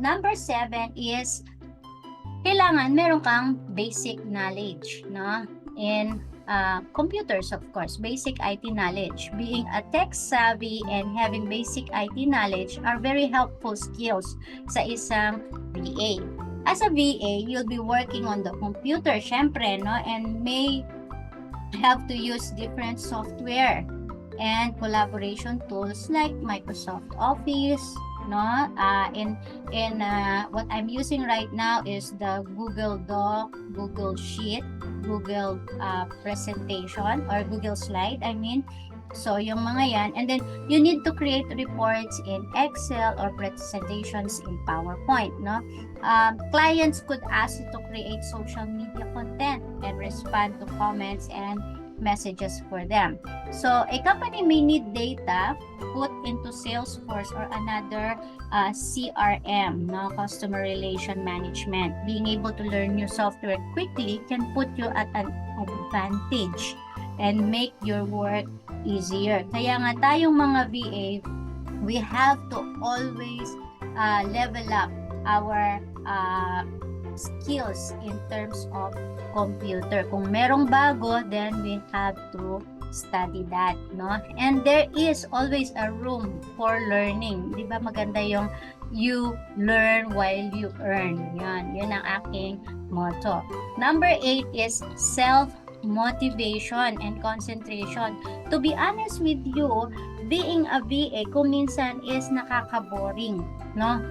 Number 7 is kailangan meron kang basic knowledge, no? In computers, of course, basic IT knowledge. Being a tech savvy and having basic IT knowledge are very helpful skills sa isang VA. As a VA, you'll be working on the computer, syempre, no? And may have to use different software and collaboration tools like Microsoft Office, no? What I'm using right now is the Google Doc, Google Sheet, Google presentation or Google Slide, I mean. So, yung mga yan. And then, you need to create reports in Excel or presentations in PowerPoint, no? Clients could ask you to create social media content and respond to comments and messages for them. So, a company may need data put into Salesforce or another CRM, no? Customer Relation Management. Being able to learn new software quickly can put you at an advantage and make your work easier. Kaya nga tayong mga VA, we have to always level up our skills in terms of computer. Kung merong bago, then we have to study that, no? And there is always a room for learning. Di ba maganda yung you learn while you earn. Yan ang aking motto. Number 8 is self-motivation and concentration. To be honest with you, being a VA kung minsan is nakaka-boring, no?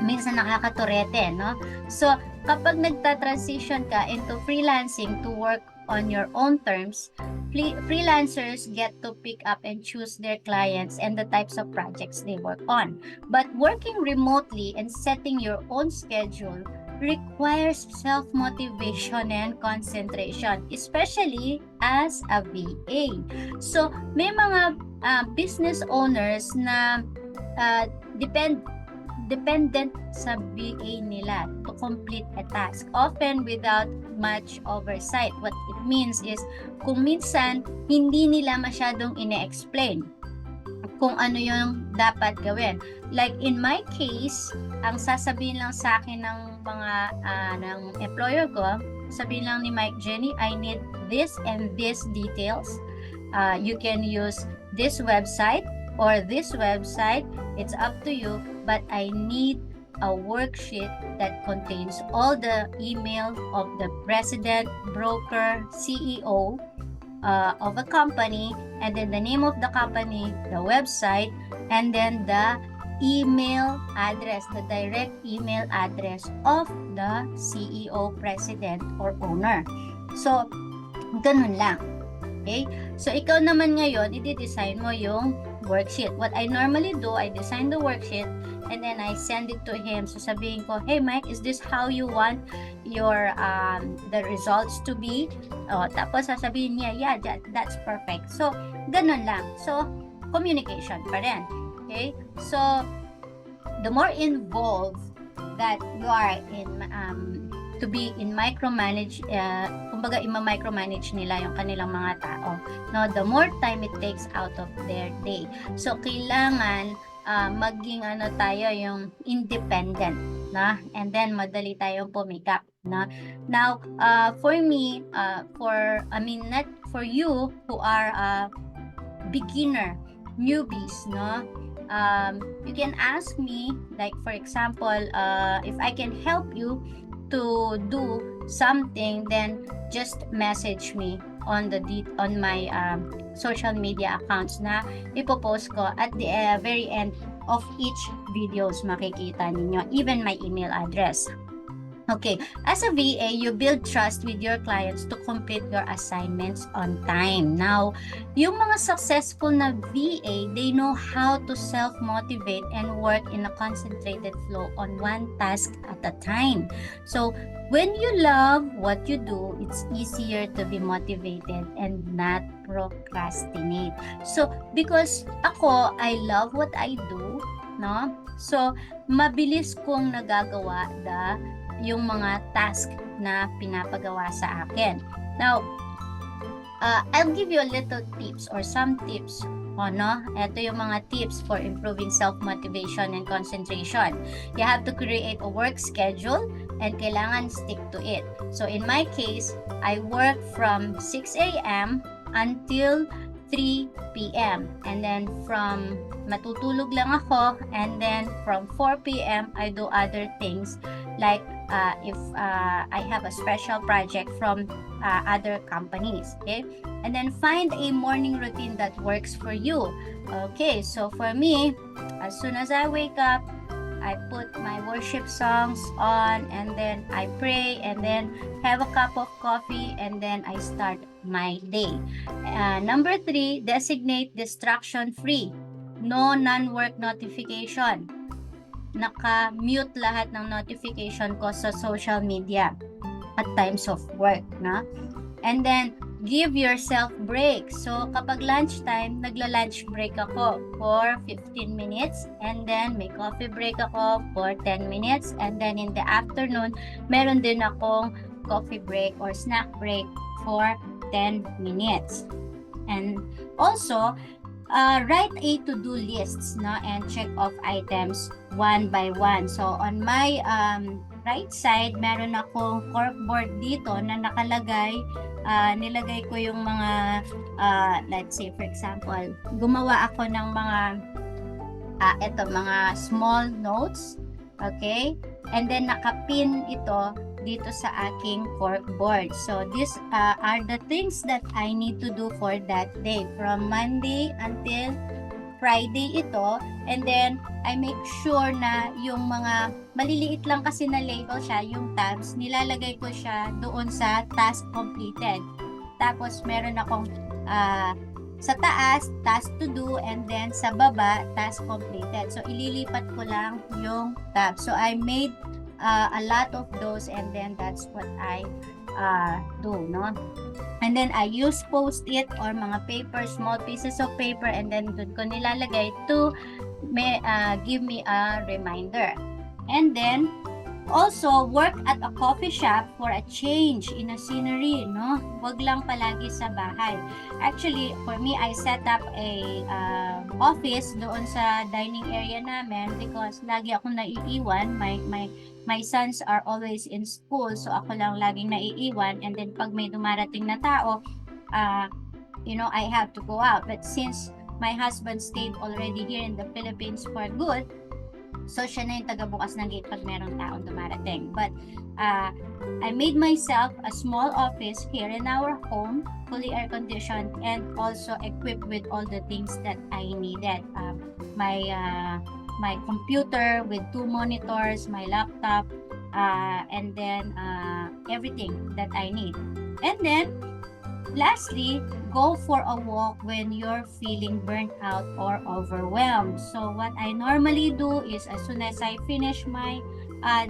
Minsan nakakaturete, no? So, kapag nagta-transition ka into freelancing to work on your own terms, freelancers get to pick up and choose their clients and the types of projects they work on. But working remotely and setting your own schedule requires self-motivation and concentration, especially as a VA. So, may mga business owners na dependent sa VA nila to complete a task, often without much oversight. What it means is, kung minsan, hindi nila masyadong ine-explain kung ano yung dapat gawin. Like in my case, ang sasabihin lang sa akin ng mga ng employer ko, sabihin lang ni Mike, Jenny, I need this and this details. You can use this website or this website. It's up to you, but I need a worksheet that contains all the email of the president, broker, CEO of a company, and then the name of the company, the website, and then the email address, the direct email address of the CEO, president, or owner. So, ganun lang. Okay? So, ikaw naman ngayon, i-design mo yung worksheet. What I normally do, I design the worksheet and then I send it to him. So, sabihin ko, hey Mike, is this how you want your the results to be? Tapos sasabihin niya, yeah, that's perfect. So, ganun lang. So, communication pa rin. Okay? So, the more involved that you are in to be in micromanage, kumbaga ima-micromanage nila yung kanilang mga tao, no, the more time it takes out of their day. So, kailangan maging tayo yung independent, na, and then madali tayong pumikap, na. Now, for me, not for you who are beginner, newbies, no, you can ask me, like for example, if I can help you to do something, then just message me on my social media accounts na ipopost ko at the very end of each videos. Makikita ninyo even my email address. Okay, as a VA, you build trust with your clients to complete your assignments on time. Now, yung mga successful na VA, they know how to self-motivate and work in a concentrated flow on one task at a time. So, when you love what you do, it's easier to be motivated and not procrastinate. So, because ako, I love what I do, no? So, mabilis kong nagagawa yung mga task na pinapagawa sa akin. Now, I'll give you a little tips or some tips O, no? Ito yung mga tips for improving self-motivation and concentration. You have to create a work schedule and kailangan stick to it. So, in my case, I work from 6 a.m. until 3 p.m. And then from matutulog lang ako, and then from 4 p.m. I do other things like if I have a special project from other companies. Okay, and then find a morning routine that works for you. Okay, so for me, as soon as I wake up, I put my worship songs on, and then I pray, and then have a cup of coffee, and then I start my day. Number 3, designate distraction free. No non-work notification. Naka-mute lahat ng notification ko sa social media at times of work, na? And then, give yourself break. So, kapag lunchtime, nagla-lunch break ako for 15 minutes, and then may coffee break ako for 10 minutes, and then in the afternoon, meron din akong coffee break or snack break for 10 minutes. And also, write a to-do lists, no, and check off items one by one. So, on my right side, meron akong corkboard dito na nakalagay, nilagay ko yung mga, let's say for example, gumawa ako ng mga, mga small notes, okay? And then nakapin ito dito sa aking corkboard. So, these are the things that I need to do for that day. From Monday until Friday ito. And then, I make sure na yung mga maliliit lang kasi na label siya, yung tabs, nilalagay ko siya doon sa task completed. Tapos, meron akong sa taas, task to do, and then sa baba, task completed. So, ililipat ko lang yung tab. So, I made a lot of those, and then that's what I do, no? And then I use post-it or mga paper, small pieces of paper, and then doon ko nilalagay to give me a reminder. And then also work at a coffee shop for a change in a scenery, no? Wag lang palagi sa bahay. Actually, for me, I set up a office doon sa dining area namin because lagi akong naiiwan. My sons are always in school, so ako lang laging naiiwan. And then pag may dumarating na tao, I have to go out. But since my husband stayed already here in the Philippines for good, so siya na yung tagabukas ng gate pag merong taong dumarating. But I made myself a small office here in our home, fully air conditioned, and also equipped with all the things that I needed. My computer with 2 monitors, my laptop, and then everything that I need. And then, lastly, go for a walk when you're feeling burnt out or overwhelmed. So, what I normally do is as soon as I finish my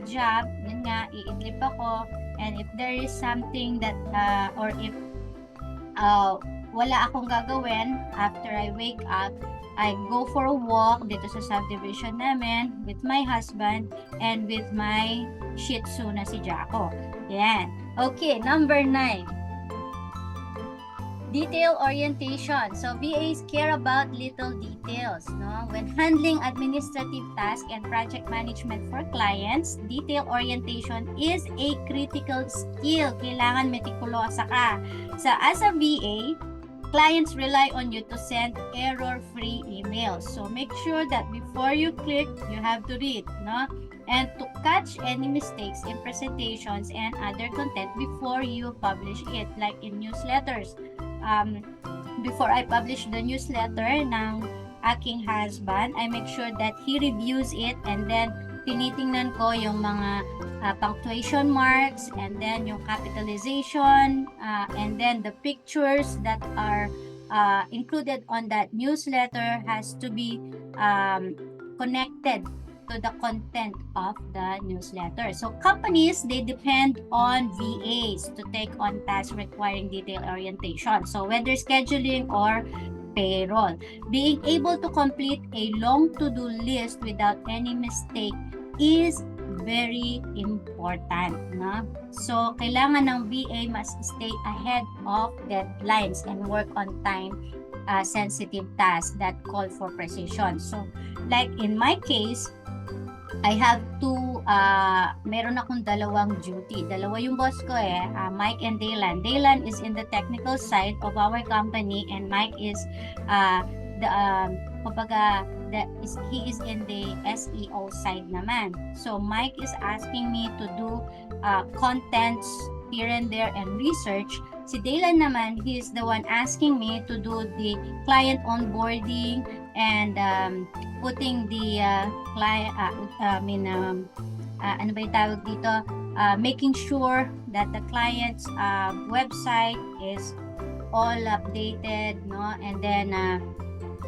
job, yun nga, iidlip ako. And if there is something that, or if wala akong gagawin after I wake up, I go for a walk dito sa subdivision namin with my husband and with my Shih Tzu na si Jaco. Yan. Okay, number 9. Detail orientation. So, VAs care about little details, no? When handling administrative tasks and project management for clients, detail orientation is a critical skill. Kailangan meticulosa ka. So, as a VA, clients rely on you to send error-free emails. So, make sure that before you click, you have to read, no? And to catch any mistakes in presentations and other content before you publish it, like in newsletters. Before I publish the newsletter ng aking husband, I make sure that he reviews it, and then tinitingnan ko yung mga punctuation marks, and then yung capitalization, and then the pictures that are included on that newsletter has to be connected to the content of the newsletter. So companies, they depend on VAs to take on tasks requiring detail orientation. So whether scheduling or payroll, being able to complete a long to-do list without any mistake is very important, no? So kailangan ng VA must stay ahead of deadlines and work on time sensitive tasks that call for precision. So, like in my case, I have meron akong dalawang duty. Dalawa yung boss ko Mike and Daylan. Daylan is in the technical side of our company and Mike is he is in the SEO side naman. So Mike is asking me to do contents here and there and research. Si Daylan naman, he is the one asking me to do the client onboarding and putting the making sure that the client's website is all updated, no? And then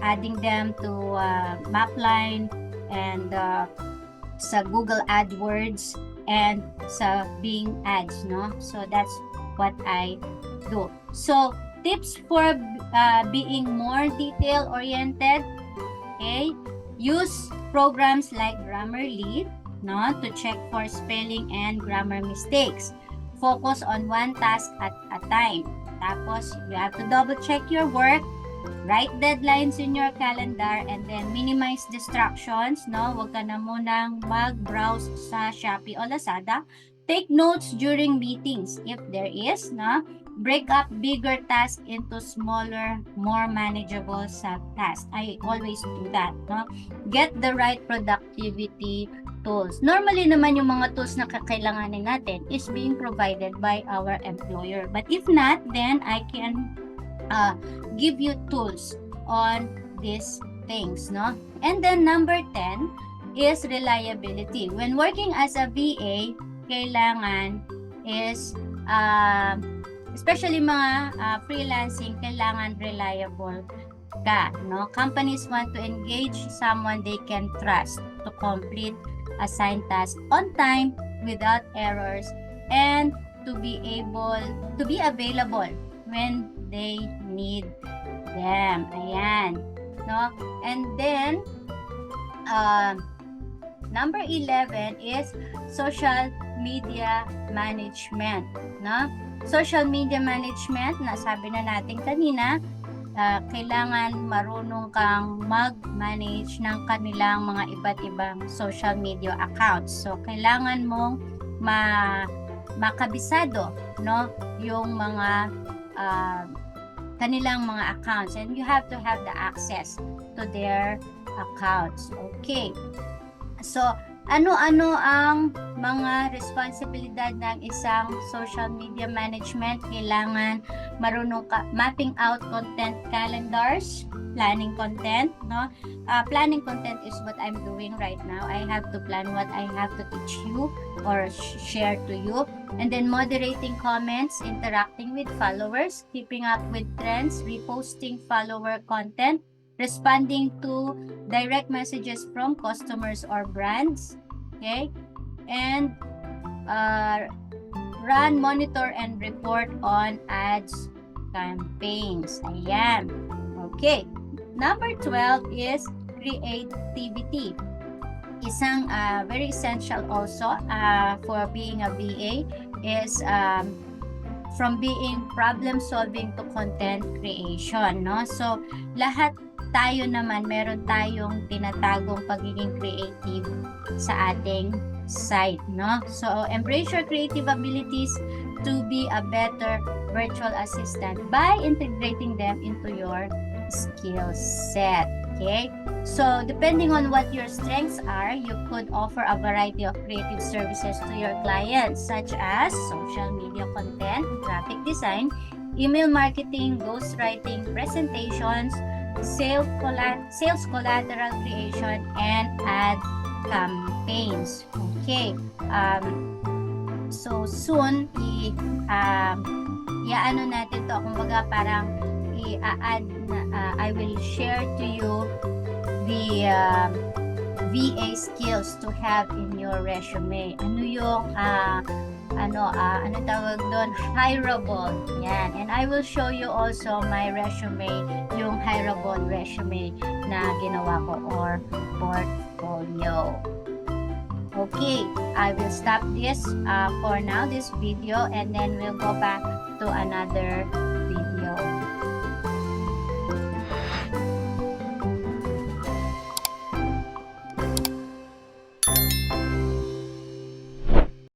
adding them to Mapline and sa Google AdWords and sa Bing Ads, no? So that's what I do. So tips for being more detail oriented, okay? Use programs like Grammarly, no, to check for spelling and grammar mistakes. Focus on one task at a time. Tapos you have to double check your work, write deadlines in your calendar, and then minimize distractions, no? Huwag ka na munang mag-browse sa Shopee o Lazada. Take notes during meetings if there is, no? Break up bigger tasks into smaller, more manageable sub-tasks. I always do that, no? Get the right productivity tools. Normally naman yung mga tools na kakailanganin natin is being provided by our employer. But if not, then I can give you tools on these things, no? And then number 10 is reliability. When working as a VA, kailangan is especially mga freelancing, kailangan reliable ka, no? Companies want to engage someone they can trust to complete assigned tasks on time without errors and to be available when they need them. Ayan, no? And then number 11 is social media management, no? Social media management, nasabi na natin kanina, kailangan marunong kang mag-manage ng kanilang mga iba't ibang social media accounts. So, kailangan mong makabisado, no, yung mga kanilang mga accounts, and you have to have the access to their accounts. Okay. So, ano-ano ang mga responsibilidad ng isang social media management? Kailangan marunong ka mapping out content calendars, planning content, no? Planning content is what I'm doing right now. I have to plan what I have to teach you or share to you. And then moderating comments, interacting with followers, keeping up with trends, reposting follower content, responding to direct messages from customers or brands, okay? And run, monitor, and report on ads campaigns. Ayan. Okay. Number 12 is creativity. Isang very essential also for being a VA is from being problem solving to content creation, no? So lahat tayo naman meron tayong tinatagong pagiging creative sa ating site, no? So embrace your creative abilities to be a better virtual assistant by integrating them into your skill set. Okay? So depending on what your strengths are, you could offer a variety of creative services to your clients such as social media content, graphic design, email marketing, ghostwriting, presentations, sales collateral creation, and ad campaigns. Okay. So soon i-ano natin to, kumbaga parang i-add I will share to you the VA skills to have in your resume. Ano yung ano tawag doon? Hireable. Yan. And I will show you also my resume, yung hireable resume na ginawa ko or portfolio. Okay, I will stop this for now, this video, and then we'll go back to another